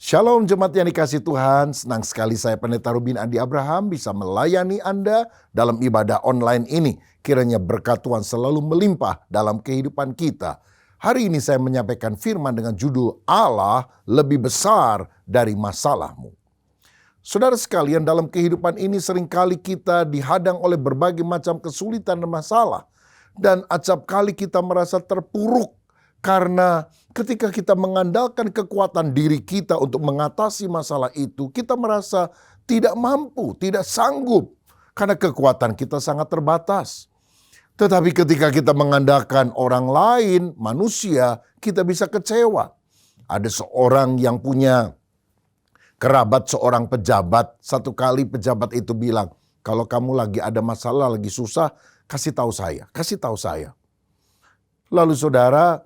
Shalom jemaat yang dikasih Tuhan, senang sekali saya Pendeta Rubin Andi Abraham bisa melayani Anda dalam ibadah online ini. Kiranya berkat Tuhan selalu melimpah dalam kehidupan kita. Hari ini saya menyampaikan firman dengan judul Allah lebih besar dari masalahmu. Saudara sekalian, dalam kehidupan ini seringkali kita dihadang oleh berbagai macam kesulitan dan masalah. Dan acap kali kita merasa terpuruk karena ketika kita mengandalkan kekuatan diri kita untuk mengatasi masalah itu, kita merasa tidak mampu, tidak sanggup karena kekuatan kita sangat terbatas. Tetapi ketika kita mengandalkan orang lain, manusia, kita bisa kecewa. Ada seorang yang punya kerabat seorang pejabat, satu kali pejabat itu bilang, kalau kamu lagi ada masalah, lagi susah, kasih tahu saya, kasih tahu saya. Lalu saudara,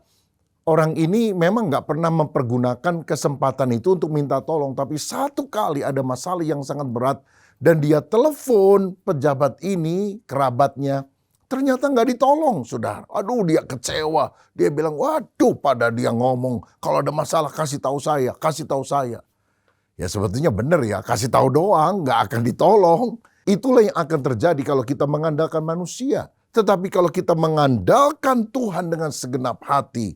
orang ini memang gak pernah mempergunakan kesempatan itu untuk minta tolong. Tapi satu kali ada masalah yang sangat berat dan dia telepon pejabat ini, kerabatnya. Ternyata gak ditolong, saudara. Aduh, dia kecewa. Dia bilang, waduh, pada dia ngomong, kalau ada masalah kasih tahu saya, kasih tahu saya. Ya sebetulnya benar ya, kasih tahu doang, gak akan ditolong. Itulah yang akan terjadi kalau kita mengandalkan manusia. Tetapi kalau kita mengandalkan Tuhan dengan segenap hati,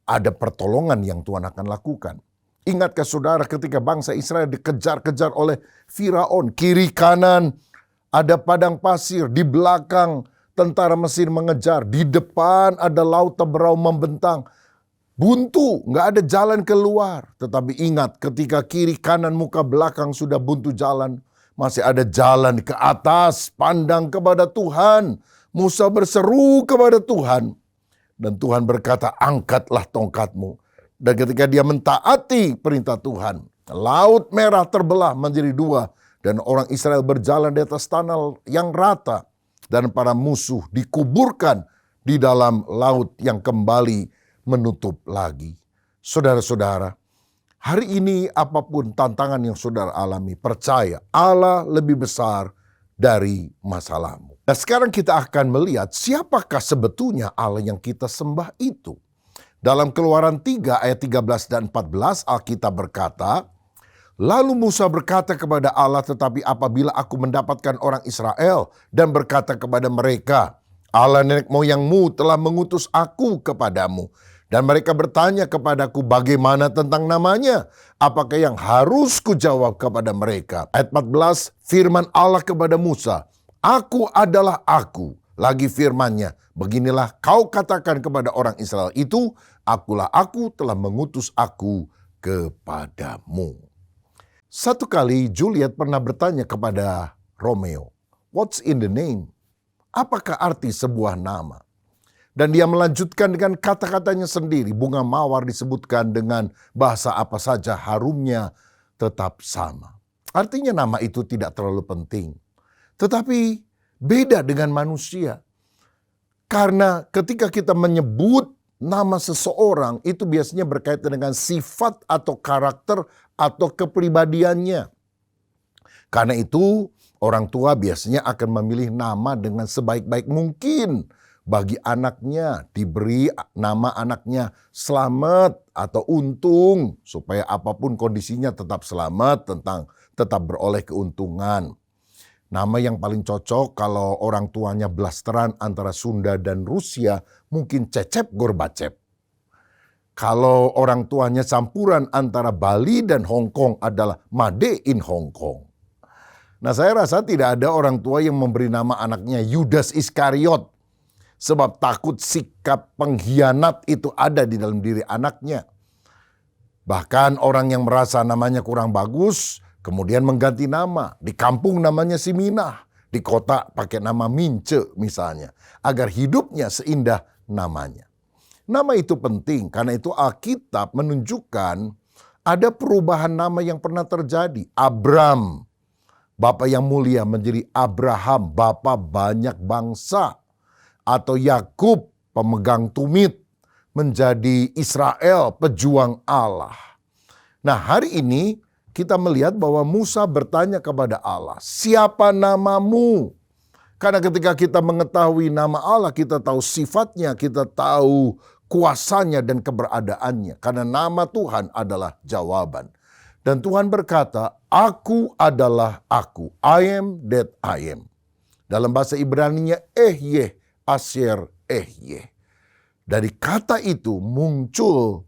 ada pertolongan yang Tuhan akan lakukan. Ingatkah saudara ketika bangsa Israel dikejar-kejar oleh Firaun, kiri kanan ada padang pasir, di belakang tentara Mesir mengejar, di depan ada laut Teberau membentang. Buntu, nggak ada jalan keluar. Tetapi ingat, ketika kiri kanan muka belakang sudah buntu jalan, masih ada jalan ke atas, pandang kepada Tuhan. Musa berseru kepada Tuhan. Dan Tuhan berkata, angkatlah tongkatmu. Dan ketika dia mentaati perintah Tuhan, Laut Merah terbelah menjadi dua. Dan orang Israel berjalan di atas tanah yang rata. Dan para musuh dikuburkan di dalam laut yang kembali menutup lagi. Saudara-saudara, hari ini apapun tantangan yang saudara alami, percaya Allah lebih besar dari masalahmu. Nah sekarang kita akan melihat siapakah sebetulnya Allah yang kita sembah itu. Dalam Keluaran 3 ayat 13 dan 14 Alkitab berkata, lalu Musa berkata kepada Allah, tetapi apabila aku mendapatkan orang Israel dan berkata kepada mereka, Allah nenek moyangmu telah mengutus aku kepadamu. Dan mereka bertanya kepadaku bagaimana tentang namanya. Apakah yang harus kujawab kepada mereka? Ayat 14 firman Allah kepada Musa. Aku adalah aku. Lagi firmannya. Beginilah kau katakan kepada orang Israel itu. Akulah aku telah mengutus aku kepadamu. Satu kali Juliet pernah bertanya kepada Romeo. What's in the name? Apakah arti sebuah nama? Dan dia melanjutkan dengan kata-katanya sendiri. Bunga mawar disebutkan dengan bahasa apa saja, harumnya tetap sama. Artinya nama itu tidak terlalu penting. Tetapi beda dengan manusia. Karena ketika kita menyebut nama seseorang, itu biasanya berkaitan dengan sifat atau karakter atau kepribadiannya. Karena itu orang tua biasanya akan memilih nama dengan sebaik-baik mungkin. Bagi anaknya, diberi nama anaknya selamat atau untung. Supaya apapun kondisinya tetap selamat, tetap beroleh keuntungan. Nama yang paling cocok kalau orang tuanya blasteran antara Sunda dan Rusia, mungkin Cecep Gorbachev. Kalau orang tuanya campuran antara Bali dan Hong Kong adalah Made in Hong Kong. Nah saya rasa tidak ada orang tua yang memberi nama anaknya Yudas Iskariot. Sebab takut sikap pengkhianat itu ada di dalam diri anaknya. Bahkan orang yang merasa namanya kurang bagus, kemudian mengganti nama. Di kampung namanya Siminah, di kota pakai nama Mince misalnya. Agar hidupnya seindah namanya. Nama itu penting, karena itu Alkitab menunjukkan ada perubahan nama yang pernah terjadi. Abram, Bapa yang mulia menjadi Abraham, Bapa banyak bangsa. Atau Yakub, pemegang tumit, menjadi Israel, pejuang Allah. Nah hari ini kita melihat bahwa Musa bertanya kepada Allah, siapa namamu? Karena ketika kita mengetahui nama Allah, kita tahu sifatnya, kita tahu kuasanya dan keberadaannya. Karena nama Tuhan adalah jawaban. Dan Tuhan berkata, aku adalah aku. I am that I am. Dalam bahasa Ibraninya, Ehyeh, Asher, Ehyeh. Dari kata itu muncul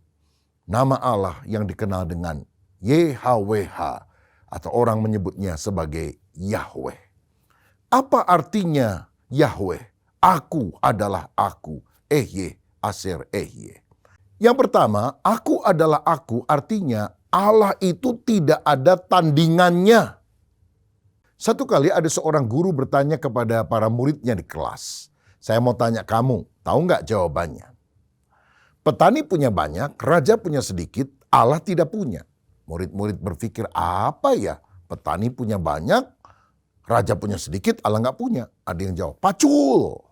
nama Allah yang dikenal dengan YHWH. Atau orang menyebutnya sebagai Yahweh. Apa artinya Yahweh? Aku adalah aku. Ehyeh, Asher, Ehyeh. Yang pertama, aku adalah aku artinya Allah itu tidak ada tandingannya. Satu kali ada seorang guru bertanya kepada para muridnya di kelas. Saya mau tanya kamu, tahu nggak jawabannya? Petani punya banyak, raja punya sedikit, Allah tidak punya. Murid-murid berpikir, apa ya? Petani punya banyak, raja punya sedikit, Allah nggak punya. Ada yang jawab, pacul.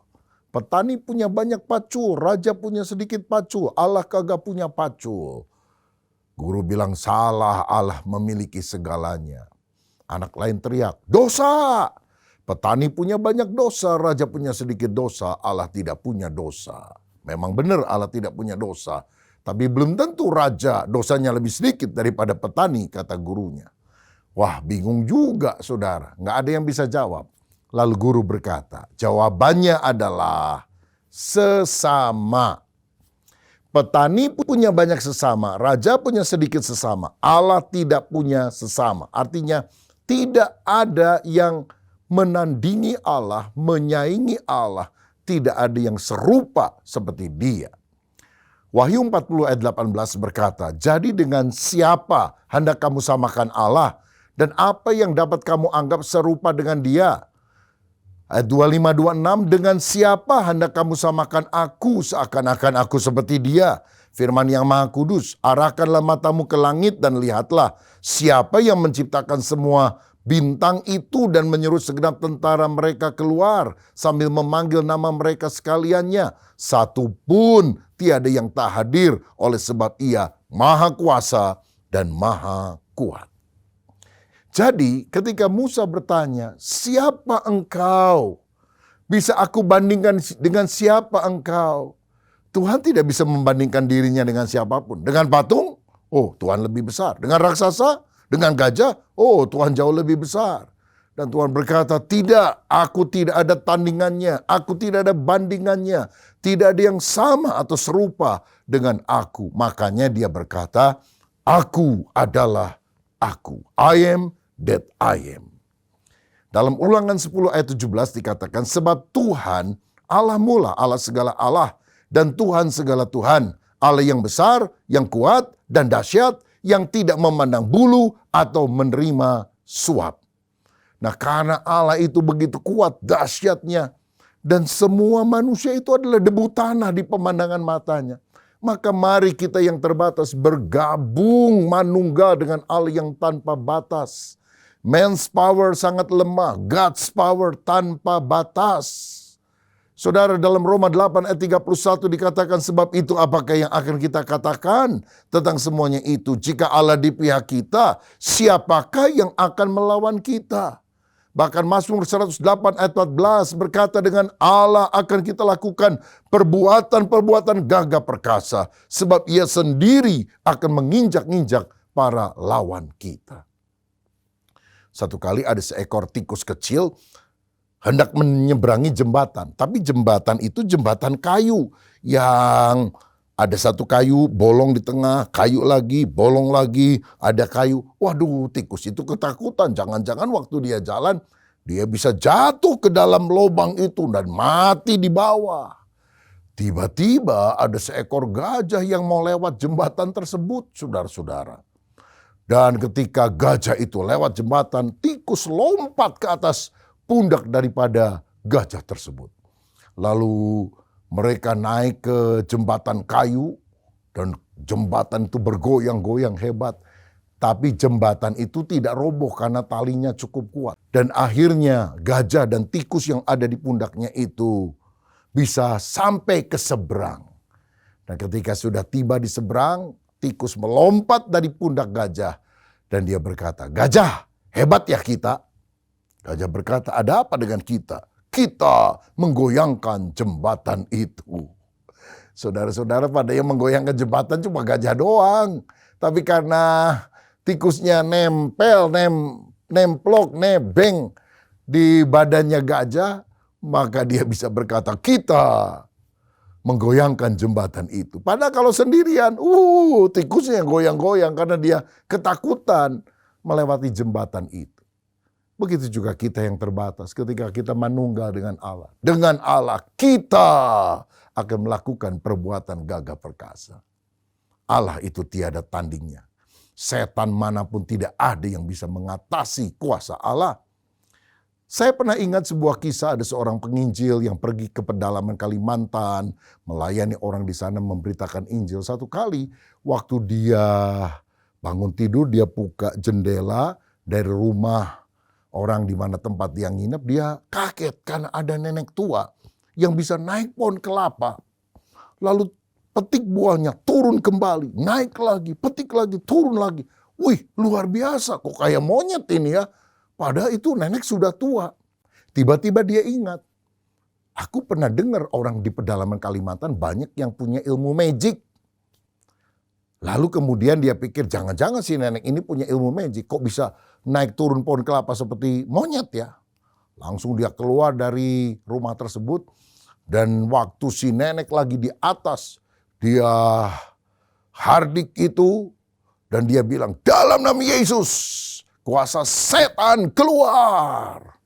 Petani punya banyak pacul, raja punya sedikit pacul, Allah kagak punya pacul. Guru bilang salah, Allah memiliki segalanya. Anak lain teriak, dosa. Petani punya banyak dosa, raja punya sedikit dosa, Allah tidak punya dosa. Memang benar Allah tidak punya dosa. Tapi belum tentu raja dosanya lebih sedikit daripada petani, kata gurunya. Wah, bingung juga saudara, nggak ada yang bisa jawab. Lalu guru berkata, jawabannya adalah sesama. Petani punya banyak sesama, raja punya sedikit sesama, Allah tidak punya sesama. Artinya tidak ada yang menandingi Allah, menyaingi Allah, tidak ada yang serupa seperti Dia. Wahyu 40 ayat 18 berkata, jadi dengan siapa hendak kamu samakan Allah, dan apa yang dapat kamu anggap serupa dengan Dia? Ayat 25-26, dengan siapa hendak kamu samakan aku seakan-akan aku seperti Dia? Firman yang Maha Kudus, arahkanlah matamu ke langit dan lihatlah siapa yang menciptakan semua bintang itu dan menyuruh segenap tentara mereka keluar sambil memanggil nama mereka sekaliannya. Satu pun tiada yang tak hadir oleh sebab Ia Maha Kuasa dan Maha Kuat. Jadi ketika Musa bertanya, siapa engkau? Bisa aku bandingkan dengan siapa engkau? Tuhan tidak bisa membandingkan dirinya dengan siapapun. Dengan patung? Oh, Tuhan lebih besar. Dengan raksasa? Dengan gajah? Oh, Tuhan jauh lebih besar. Dan Tuhan berkata, tidak, aku tidak ada tandingannya. Aku tidak ada bandingannya. Tidak ada yang sama atau serupa dengan aku. Makanya dia berkata, aku adalah aku. I am that I am. Dalam Ulangan 10 ayat 17 dikatakan, sebab Tuhan Allah mula, Allah segala Allah, dan Tuhan segala Tuhan, Allah yang besar, yang kuat, dan dahsyat, yang tidak memandang bulu atau menerima suap. Nah, karena Allah itu begitu kuat, dahsyatnya, dan semua manusia itu adalah debu tanah di pemandangan matanya. Maka mari kita yang terbatas bergabung manunggal dengan Allah yang tanpa batas. Man's power sangat lemah, God's power tanpa batas. Saudara, dalam Roma 8 ayat 31 dikatakan, sebab itu apakah yang akan kita katakan tentang semuanya itu? Jika Allah di pihak kita, siapakah yang akan melawan kita? Bahkan Mazmur 108 ayat 14 berkata, dengan Allah akan kita lakukan perbuatan-perbuatan gagah perkasa, sebab Ia sendiri akan menginjak-injak para lawan kita. Satu kali ada seekor tikus kecil hendak menyeberangi jembatan. Tapi jembatan itu jembatan kayu yang ada satu kayu bolong di tengah, kayu lagi, bolong lagi, ada kayu. Waduh, tikus itu ketakutan. Jangan-jangan waktu dia jalan, dia bisa jatuh ke dalam lubang itu dan mati di bawah. Tiba-tiba ada seekor gajah yang mau lewat jembatan tersebut, saudara-saudara. Dan ketika gajah itu lewat jembatan, tikus lompat ke atas pundak daripada gajah tersebut. Lalu mereka naik ke jembatan kayu dan jembatan itu bergoyang-goyang hebat. Tapi jembatan itu tidak roboh karena talinya cukup kuat. Dan akhirnya gajah dan tikus yang ada di pundaknya itu bisa sampai ke seberang. Dan ketika sudah tiba di seberang, tikus melompat dari pundak gajah dan dia berkata, gajah, hebat ya kita. Gajah berkata, ada apa dengan kita? Kita menggoyangkan jembatan itu. Saudara-saudara, pada yang menggoyangkan jembatan cuma gajah doang. Tapi karena tikusnya nempel, nemplok, nebeng di badannya gajah, maka dia bisa berkata, kita menggoyangkan jembatan itu. Padahal kalau sendirian, tikusnya goyang-goyang karena dia ketakutan melewati jembatan itu. Begitu juga kita yang terbatas ketika kita manunggal dengan Allah. Dengan Allah kita akan melakukan perbuatan gagah perkasa. Allah itu tiada tandingnya. Setan manapun tidak ada yang bisa mengatasi kuasa Allah. Saya pernah ingat sebuah kisah, ada seorang penginjil yang pergi ke pedalaman Kalimantan, melayani orang di sana, memberitakan Injil. Satu kali waktu dia bangun tidur, dia buka jendela dari rumah orang di mana tempat dia nginep, dia kaget karena ada nenek tua yang bisa naik pohon kelapa. Lalu petik buahnya, turun kembali, naik lagi, petik lagi, turun lagi. Wih, luar biasa, kok kayak monyet ini ya. Padahal itu nenek sudah tua. Tiba-tiba dia ingat, aku pernah dengar orang di pedalaman Kalimantan banyak yang punya ilmu magic. Lalu kemudian dia pikir, jangan-jangan si nenek ini punya ilmu magic. Kok bisa naik turun pohon kelapa seperti monyet ya? Langsung dia keluar dari rumah tersebut. Dan waktu si nenek lagi di atas, dia hardik itu. Dan dia bilang, dalam nama Yesus, kuasa setan keluar.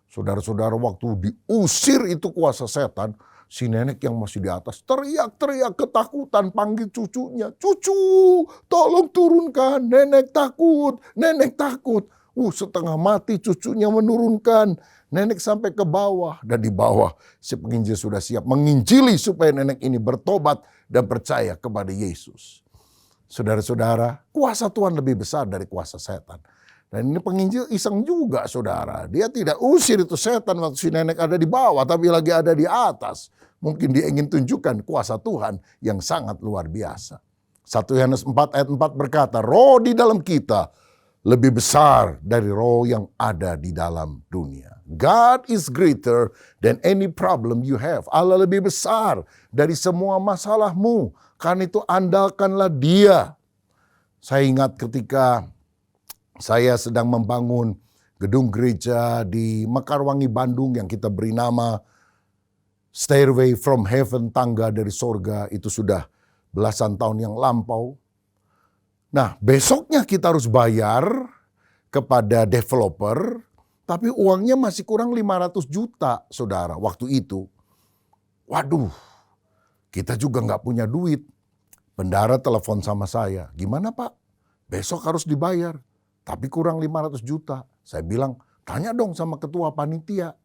Saudara-saudara, waktu diusir itu kuasa setan, si nenek yang masih di atas teriak-teriak ketakutan, panggil cucunya. Cucu, tolong turunkan, nenek takut, nenek takut. Setengah mati cucunya menurunkan. Nenek sampai ke bawah, dan di bawah si penginjil sudah siap menginjili supaya nenek ini bertobat dan percaya kepada Yesus. Saudara-saudara, kuasa Tuhan lebih besar dari kuasa setan. Dan ini penginjil iseng juga, saudara. Dia tidak usir itu setan waktu si nenek ada di bawah, tapi lagi ada di atas. Mungkin dia ingin tunjukkan kuasa Tuhan yang sangat luar biasa. 1 Yohanes 4 ayat 4 berkata, roh di dalam kita lebih besar dari roh yang ada di dalam dunia. God is greater than any problem you have. Allah lebih besar dari semua masalahmu. Karena itu andalkanlah Dia. Saya ingat ketika saya sedang membangun gedung gereja di Mekarwangi, Bandung yang kita beri nama Stairway from Heaven, tangga dari sorga. Itu sudah belasan tahun yang lampau. Nah, besoknya kita harus bayar kepada developer, tapi uangnya masih kurang 500 juta, saudara, waktu itu. Waduh, kita juga nggak punya duit. Bendara telepon sama saya, gimana Pak? Besok harus dibayar, tapi kurang 500 juta. Saya bilang, tanya dong sama ketua panitia.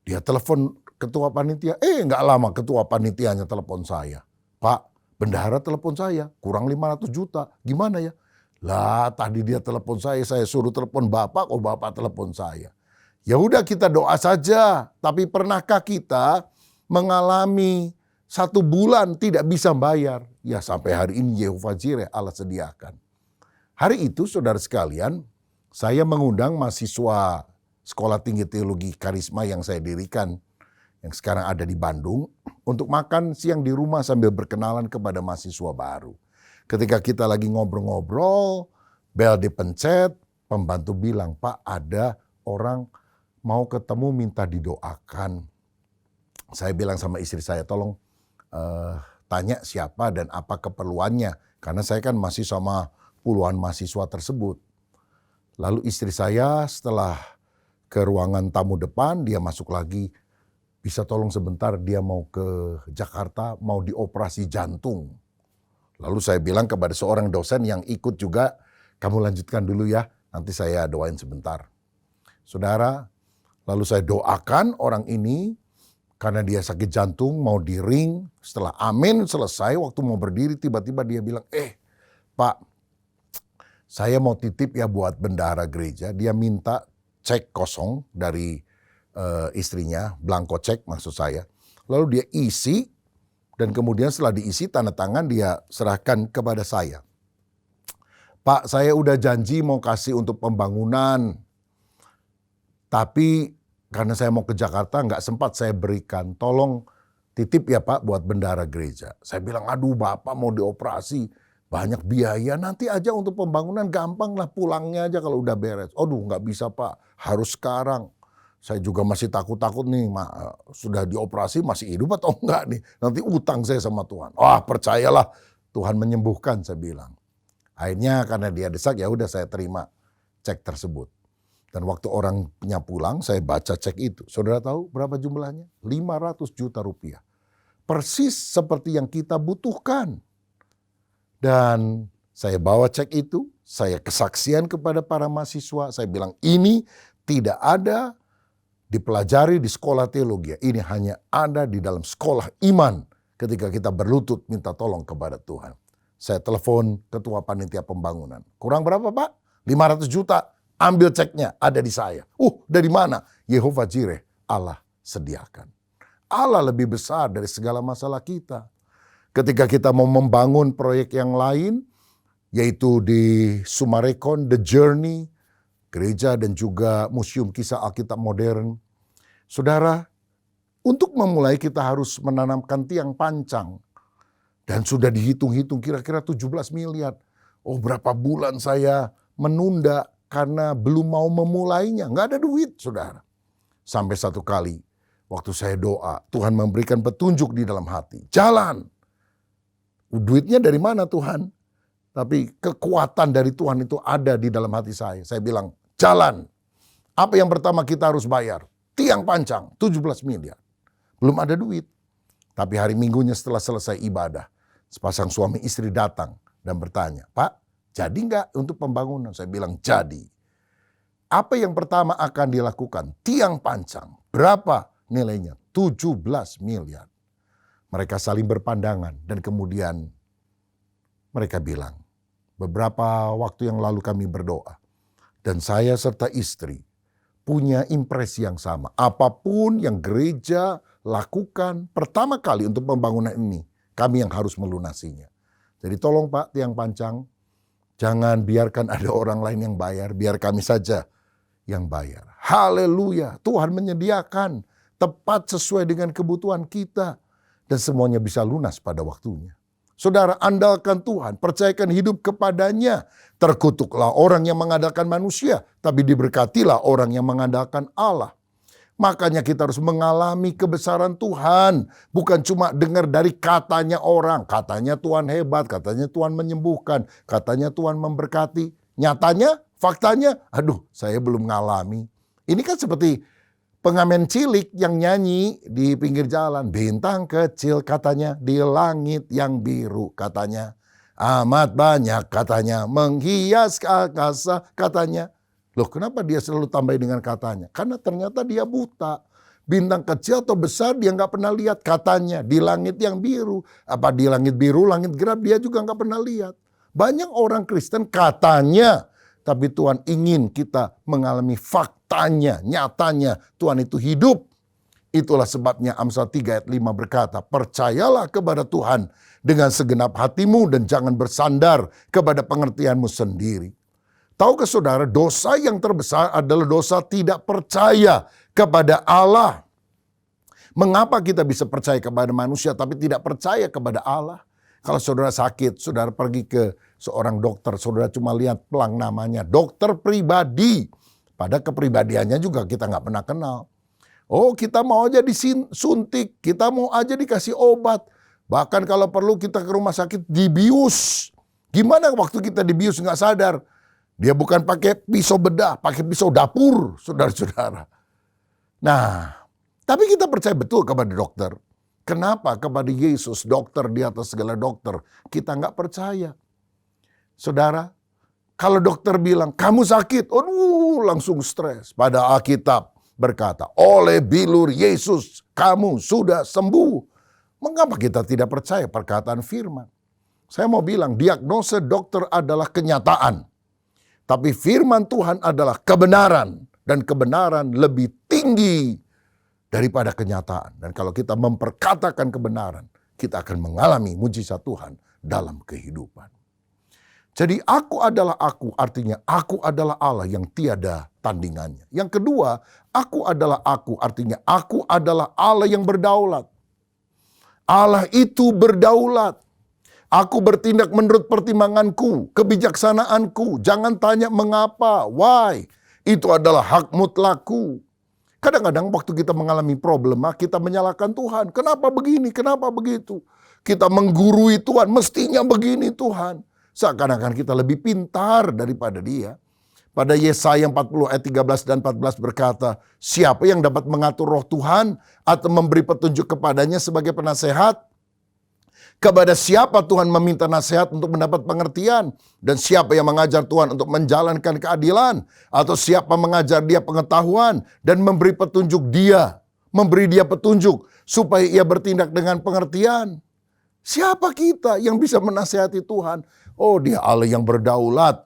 Dia telepon ketua panitia, nggak lama ketua panitianya telepon saya. Pak, bendahara telepon saya, kurang 500 juta, gimana ya? Lah tadi dia telepon saya suruh telepon Bapak, kok Bapak telepon saya. Ya udah kita doa saja, tapi pernahkah kita mengalami 1 bulan tidak bisa bayar? Ya sampai hari ini Yehova Jireh Allah sediakan. Hari itu saudara sekalian, saya mengundang mahasiswa Sekolah Tinggi Teologi Karisma yang saya dirikan, yang sekarang ada di Bandung, untuk makan siang di rumah sambil berkenalan kepada mahasiswa baru. Ketika kita lagi ngobrol-ngobrol, bel dipencet, pembantu bilang, Pak ada orang mau ketemu minta didoakan. Saya bilang sama istri saya, tolong tanya siapa dan apa keperluannya. Karena saya kan masih sama puluhan mahasiswa tersebut. Lalu istri saya setelah ke ruangan tamu depan, dia masuk lagi, bisa tolong sebentar, dia mau ke Jakarta, mau dioperasi jantung. Lalu saya bilang kepada seorang dosen yang ikut juga, kamu lanjutkan dulu ya, nanti saya doain sebentar. Saudara, lalu saya doakan orang ini, karena dia sakit jantung, mau di ring. Setelah amin selesai, waktu mau berdiri, tiba-tiba dia bilang, Pak, saya mau titip ya buat bendahara gereja. Dia minta cek kosong dari istrinya, blanko cek maksud saya. Lalu dia isi, dan kemudian setelah diisi tanda tangan dia serahkan kepada saya. Pak, saya udah janji mau kasih untuk pembangunan. Tapi karena saya mau ke Jakarta nggak sempat saya berikan. Tolong titip ya Pak buat bendahara gereja. Saya bilang, aduh Bapak mau dioperasi. banyak biaya, nanti aja untuk pembangunan gampang lah, pulangnya aja kalau udah beres. Aduh nggak bisa Pak, harus sekarang. Saya juga masih takut-takut nih, sudah dioperasi masih hidup atau enggak nih. Nanti utang saya sama Tuhan. Wah percayalah Tuhan menyembuhkan, saya bilang. Akhirnya karena dia desak, ya udah saya terima cek tersebut. Dan waktu orangnya pulang, saya baca cek itu. Saudara tahu berapa jumlahnya? 500 juta rupiah. Persis seperti yang kita butuhkan. Dan saya bawa cek itu, saya kesaksian kepada para mahasiswa. Saya bilang ini tidak ada dipelajari di sekolah teologi. Ini hanya ada di dalam sekolah iman ketika kita berlutut minta tolong kepada Tuhan. Saya telepon ketua panitia pembangunan. Kurang berapa Pak? 500 juta. Ambil ceknya, ada di saya. Dari mana? Yehova Jireh, Allah sediakan. Allah lebih besar dari segala masalah kita. Ketika kita mau membangun proyek yang lain, yaitu di Sumarekon, The Journey, gereja dan juga Museum Kisah Alkitab Modern. Saudara, untuk memulai kita harus menanamkan tiang pancang. Dan sudah dihitung-hitung kira-kira 17 miliar. Berapa bulan saya menunda karena belum mau memulainya. Nggak ada duit, saudara. Sampai satu kali, waktu saya doa, Tuhan memberikan petunjuk di dalam hati. Jalan. Duitnya dari mana Tuhan? Tapi kekuatan dari Tuhan itu ada di dalam hati saya. Saya bilang, jalan. Apa yang pertama kita harus bayar? Tiang pancang, 17 miliar. Belum ada duit. Tapi hari Minggunya setelah selesai ibadah, sepasang suami istri datang dan bertanya, Pak, jadi nggak untuk pembangunan? Saya bilang, jadi. Apa yang pertama akan dilakukan? Tiang pancang. Berapa nilainya? 17 miliar. Mereka saling berpandangan dan kemudian mereka bilang, beberapa waktu yang lalu kami berdoa. Dan saya serta istri punya impresi yang sama. Apapun yang gereja lakukan pertama kali untuk pembangunan ini, kami yang harus melunasinya. Jadi tolong Pak, tiang pancang, jangan biarkan ada orang lain yang bayar, biar kami saja yang bayar. Haleluya, Tuhan menyediakan tepat sesuai dengan kebutuhan kita. Dan semuanya bisa lunas pada waktunya. Saudara, andalkan Tuhan, percayakan hidup kepadanya. Terkutuklah orang yang mengandalkan manusia, tapi diberkatilah orang yang mengandalkan Allah. Makanya kita harus mengalami kebesaran Tuhan. Bukan cuma dengar dari katanya orang. Katanya Tuhan hebat, katanya Tuhan menyembuhkan, katanya Tuhan memberkati. Nyatanya, faktanya, saya belum ngalami. Ini kan seperti pengamen cilik yang nyanyi di pinggir jalan. Bintang kecil katanya di langit yang biru katanya. Amat banyak katanya menghias angkasa katanya. Loh kenapa dia selalu tambah dengan katanya? Karena ternyata dia buta. Bintang kecil atau besar dia nggak pernah lihat katanya. Di langit yang biru. Apa di langit biru, langit gelap dia juga nggak pernah lihat. Banyak orang Kristen katanya. Tapi Tuhan ingin kita mengalami faktanya, nyatanya Tuhan itu hidup. Itulah sebabnya Amsal 3 ayat 5 berkata, percayalah kepada Tuhan dengan segenap hatimu dan jangan bersandar kepada pengertianmu sendiri. Tahukah saudara, dosa yang terbesar adalah dosa tidak percaya kepada Allah. Mengapa kita bisa percaya kepada manusia tapi tidak percaya kepada Allah? Kalau saudara sakit, saudara pergi ke seorang dokter, saudara cuma lihat pelang namanya, dokter pribadi. Pada kepribadiannya juga kita nggak pernah kenal. Kita mau aja disuntik, kita mau aja dikasih obat. Bahkan kalau perlu kita ke rumah sakit dibius. Gimana waktu kita dibius nggak sadar? Dia bukan pakai pisau bedah, pakai pisau dapur, saudara-saudara. Nah, tapi kita percaya betul kepada dokter. Kenapa kepada Yesus, dokter di atas segala dokter, kita nggak percaya? Saudara, kalau dokter bilang, kamu sakit, langsung stres. Pada Alkitab berkata, oleh bilur Yesus, kamu sudah sembuh. Mengapa kita tidak percaya perkataan firman? Saya mau bilang, diagnosa dokter adalah kenyataan. Tapi firman Tuhan adalah kebenaran. Dan kebenaran lebih tinggi daripada kenyataan. Dan kalau kita memperkatakan kebenaran, kita akan mengalami mujizat Tuhan dalam kehidupan. Jadi aku adalah aku, artinya aku adalah Allah yang tiada tandingannya. Yang kedua, aku adalah aku, artinya aku adalah Allah yang berdaulat. Allah itu berdaulat. Aku bertindak menurut pertimbanganku, kebijaksanaanku. Jangan tanya mengapa, why. Itu adalah hak mutlakku. Kadang-kadang waktu kita mengalami problema, kita menyalahkan Tuhan. Kenapa begini, kenapa begitu? Kita menggurui Tuhan, mestinya begini Tuhan. Seakan-akan kita lebih pintar daripada Dia. Pada Yesaya 40 ayat 13 dan 14 berkata, siapa yang dapat mengatur roh Tuhan atau memberi petunjuk kepadanya sebagai penasehat? Kepada siapa Tuhan meminta nasihat untuk mendapat pengertian? Dan siapa yang mengajar Tuhan untuk menjalankan keadilan? Atau siapa mengajar dia pengetahuan dan memberi petunjuk dia? Memberi dia petunjuk supaya ia bertindak dengan pengertian. Siapa kita yang bisa menasihati Tuhan? Oh, Dia Allah yang berdaulat.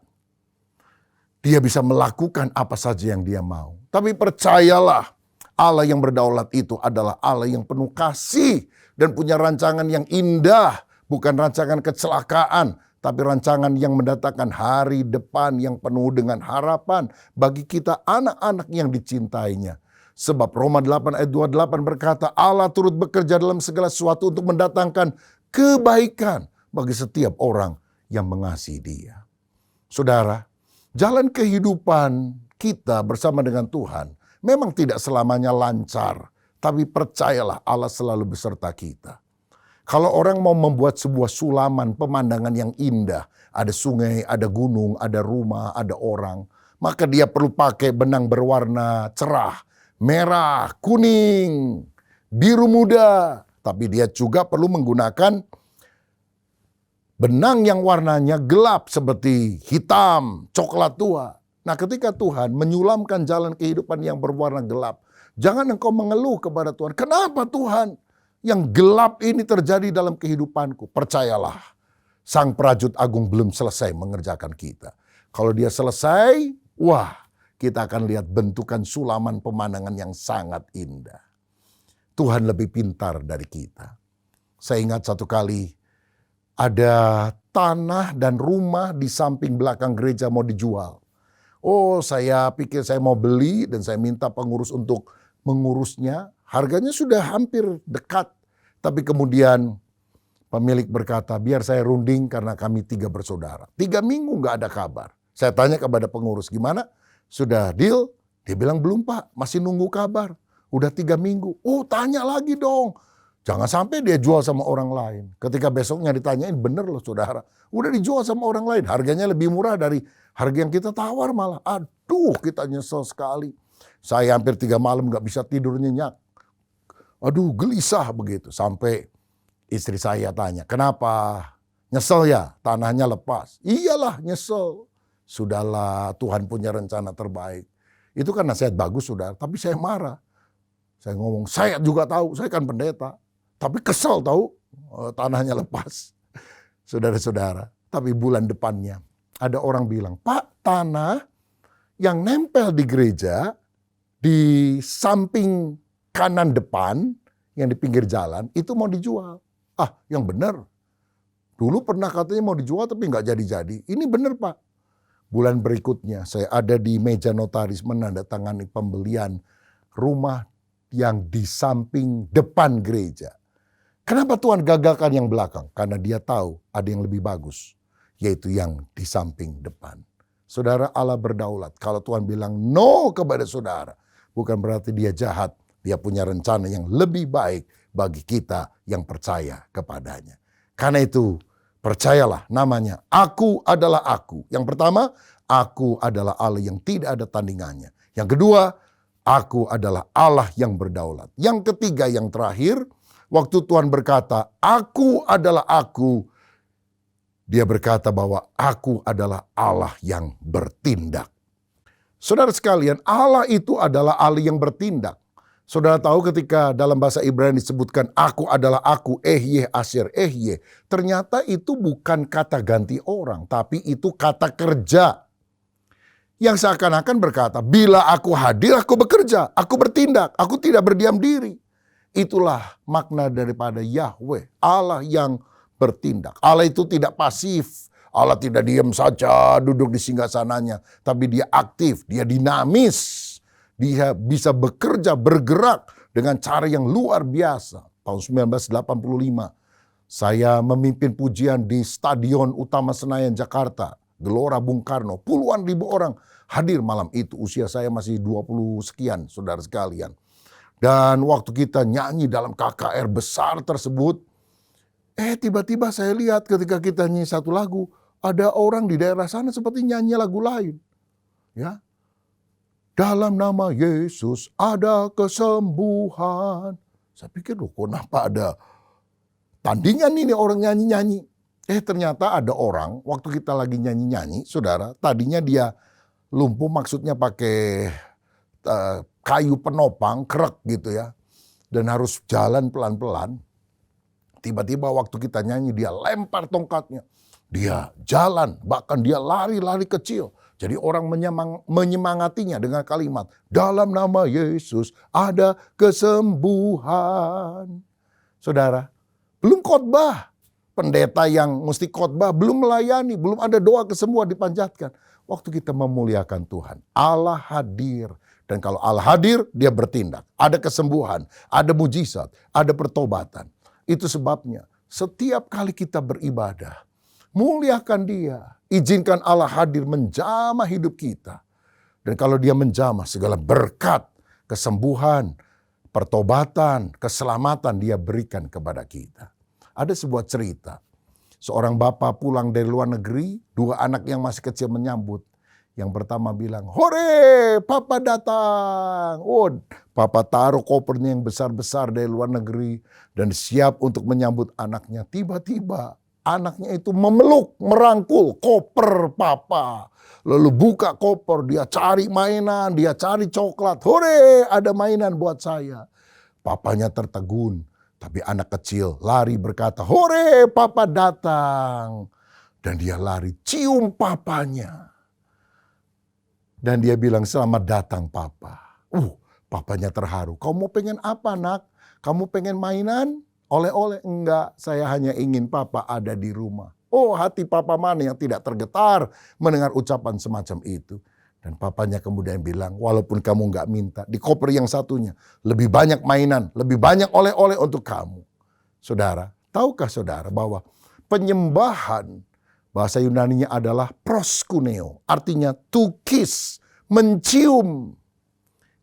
Dia bisa melakukan apa saja yang Dia mau. Tapi percayalah, Allah yang berdaulat itu adalah Allah yang penuh kasih dan punya rancangan yang indah. Bukan rancangan kecelakaan, tapi rancangan yang mendatangkan hari depan yang penuh dengan harapan bagi kita anak-anak yang dicintainya. Sebab Roma 8 ayat 28 berkata, Allah turut bekerja dalam segala sesuatu untuk mendatangkan kebaikan bagi setiap orang yang mengasihi Dia. Saudara, jalan kehidupan kita bersama dengan Tuhan memang tidak selamanya lancar, tapi percayalah Allah selalu beserta kita. Kalau orang mau membuat sebuah sulaman pemandangan yang indah, ada sungai, ada gunung, ada rumah, ada orang, maka dia perlu pakai benang berwarna cerah, merah, kuning, biru muda. Tapi dia juga perlu menggunakan benang yang warnanya gelap seperti hitam, coklat tua. Nah, ketika Tuhan menyulamkan jalan kehidupan yang berwarna gelap, jangan engkau mengeluh kepada Tuhan. Kenapa Tuhan yang gelap ini terjadi dalam kehidupanku? Percayalah, Sang Prajut Agung belum selesai mengerjakan kita. Kalau Dia selesai, wah, kita akan lihat bentukan sulaman pemandangan yang sangat indah. Tuhan lebih pintar dari kita. Saya ingat satu kali ada tanah dan rumah di samping belakang gereja mau dijual. Oh, saya pikir saya mau beli dan saya minta pengurus untuk mengurusnya. Harganya sudah hampir dekat. Tapi kemudian pemilik berkata, biar saya runding karena kami 3 bersaudara. 3 minggu gak ada kabar. Saya tanya kepada pengurus, gimana? Sudah deal? Dia bilang, belum Pak, masih nunggu kabar. Udah 3 minggu. Oh, tanya lagi dong. Jangan sampai dia jual sama orang lain. Ketika besoknya ditanyain, bener loh saudara. Udah dijual sama orang lain. Harganya lebih murah dari harga yang kita tawar malah. Aduh, kita nyesel sekali. Saya hampir 3 malam gak bisa tidur nyenyak. Aduh, gelisah begitu. Sampai istri saya tanya, kenapa? Nyesel ya tanahnya lepas? Iyalah nyesel. Sudahlah, Tuhan punya rencana terbaik. Itu kan nasihat bagus saudara, tapi saya marah. Saya ngomong, saya juga tahu, saya kan pendeta. Tapi kesel tahu tanahnya lepas. Saudara-saudara, tapi bulan depannya ada orang bilang, Pak, tanah yang nempel di gereja di samping kanan depan yang di pinggir jalan itu mau dijual. Ah, yang benar. Dulu pernah katanya mau dijual tapi nggak jadi-jadi. Ini benar Pak. Bulan berikutnya saya ada di meja notaris menandatangani pembelian rumah yang di samping depan gereja. Kenapa Tuhan gagalkan yang belakang? Karena Dia tahu ada yang lebih bagus, yaitu yang di samping depan. Saudara, Allah berdaulat. Kalau Tuhan bilang no kepada saudara, bukan berarti Dia jahat. Dia punya rencana yang lebih baik bagi kita yang percaya kepadanya. Karena itu, percayalah namanya, Aku adalah Aku. Yang pertama, Aku adalah Allah yang tidak ada tandingannya. Yang kedua, Aku adalah Allah yang berdaulat. Yang ketiga, yang terakhir, waktu Tuhan berkata, Aku adalah Aku, Dia berkata bahwa Aku adalah Allah yang bertindak. Saudara sekalian, Allah itu adalah Allah yang bertindak. Saudara tahu ketika dalam bahasa Ibrani disebutkan Aku adalah Aku, Ehyeh, Asher, Ehyeh. Ternyata itu bukan kata ganti orang, tapi itu kata kerja. Yang seakan-akan berkata, bila Aku hadir, Aku bekerja, Aku bertindak, Aku tidak berdiam diri. Itulah makna daripada Yahweh, Allah yang bertindak. Allah itu tidak pasif, Allah tidak diam saja duduk di singgasananya, tapi Dia aktif, Dia dinamis. Dia bisa bekerja, bergerak dengan cara yang luar biasa. Tahun 1985, Saya memimpin pujian di Stadion Utama Senayan, Jakarta. Gelora Bung Karno, puluhan ribu orang hadir malam itu. Usia saya masih 20 sekian, saudara sekalian. Dan waktu kita nyanyi dalam KKR besar tersebut, tiba-tiba saya lihat ketika kita nyanyi satu lagu, ada orang di daerah sana seperti nyanyi lagu lain. Ya, dalam nama Yesus ada kesembuhan. Saya pikir, loh kenapa ada tandingan ini orang nyanyi-nyanyi. Ternyata ada orang, waktu kita lagi nyanyi-nyanyi, saudara, tadinya dia lumpuh, maksudnya pakai kayu penopang, krek gitu ya. Dan harus jalan pelan-pelan. Tiba-tiba waktu kita nyanyi, dia lempar tongkatnya. Dia jalan, bahkan dia lari-lari kecil. Jadi orang menyemangatinya dengan kalimat, dalam nama Yesus ada kesembuhan. Saudara, belum khotbah. Pendeta yang mesti khotbah belum melayani, belum ada doa kesembuhan dipanjatkan. Waktu kita memuliakan Tuhan, Allah hadir. Dan kalau Allah hadir, dia bertindak. Ada kesembuhan, ada mujizat, ada pertobatan. Itu sebabnya setiap kali kita beribadah, muliakan dia. Izinkan Allah hadir menjamah hidup kita. Dan kalau dia menjamah segala berkat, kesembuhan, pertobatan, keselamatan dia berikan kepada kita. Ada sebuah cerita. Seorang bapak pulang dari luar negeri, dua anak yang masih kecil menyambut. Yang pertama bilang, "Hore, papa datang." Oh, papa taruh kopernya yang besar-besar dari luar negeri dan siap untuk menyambut anaknya. Tiba-tiba anaknya itu memeluk, merangkul koper papa. Lalu buka koper, dia cari mainan, dia cari coklat. "Hore, ada mainan buat saya." Papanya tertegun. Tapi anak kecil lari berkata, "Hore, papa datang." Dan dia lari cium papanya. Dan dia bilang, "Selamat datang papa." Papanya terharu. "Kamu mau pengen apa nak? Kamu pengen mainan? Oleh-oleh?" "Enggak, saya hanya ingin papa ada di rumah." Hati papa mana yang tidak tergetar mendengar ucapan semacam itu. Dan papanya kemudian bilang, "Walaupun kamu nggak minta, di koper yang satunya lebih banyak mainan, lebih banyak oleh-oleh untuk kamu." Saudara, tahukah saudara bahwa penyembahan bahasa Yunaninya adalah proskuneo, artinya to kiss, mencium.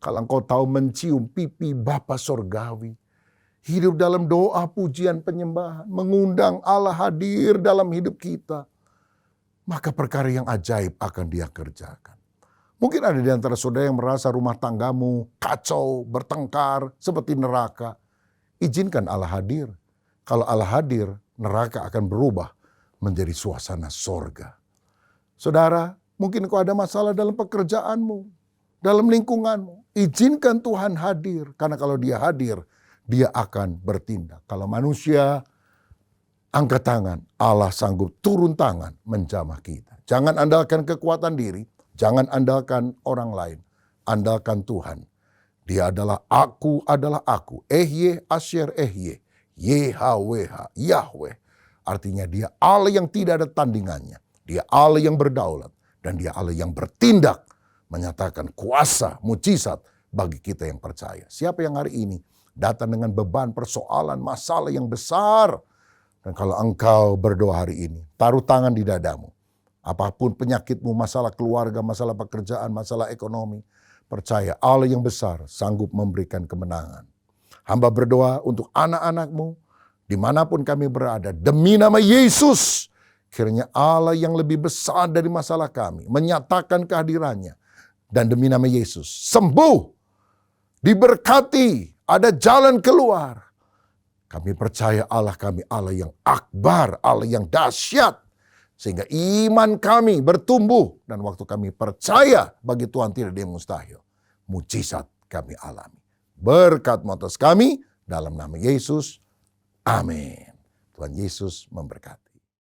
Kalau engkau tahu mencium pipi Bapa Sorgawi, hidup dalam doa, pujian, penyembahan, mengundang Allah hadir dalam hidup kita, maka perkara yang ajaib akan dia kerjakan. Mungkin ada di antara saudara yang merasa rumah tanggamu kacau, bertengkar, seperti neraka. Izinkan Allah hadir. Kalau Allah hadir, neraka akan berubah menjadi suasana sorga. Saudara, mungkin kau ada masalah dalam pekerjaanmu, dalam lingkunganmu. Izinkan Tuhan hadir, karena kalau dia hadir, dia akan bertindak. Kalau manusia angkat tangan, Allah sanggup turun tangan menjamah kita. Jangan andalkan kekuatan diri. Jangan andalkan orang lain, andalkan Tuhan. Dia adalah aku, Ehye, Asher, Ehye, YHWH, Yahweh. Artinya dia Allah yang tidak ada tandingannya. Dia Allah yang berdaulat. Dan dia Allah yang bertindak, menyatakan kuasa, mujizat bagi kita yang percaya. Siapa yang hari ini datang dengan beban, persoalan, masalah yang besar. Dan kalau engkau berdoa hari ini, taruh tangan di dadamu. Apapun penyakitmu, masalah keluarga, masalah pekerjaan, masalah ekonomi. Percaya Allah yang besar sanggup memberikan kemenangan. Hamba berdoa untuk anak-anakmu, dimanapun kami berada. Demi nama Yesus, kiranya Allah yang lebih besar dari masalah kami menyatakan kehadirannya. Dan demi nama Yesus, sembuh, diberkati, ada jalan keluar. Kami percaya Allah kami Allah yang akbar, Allah yang dahsyat. Sehingga iman kami bertumbuh. Dan waktu kami percaya bagi Tuhan tidak ada yang mustahil. Mujizat kami alami. Berkat atas kami dalam nama Yesus. Amin. Tuhan Yesus memberkati.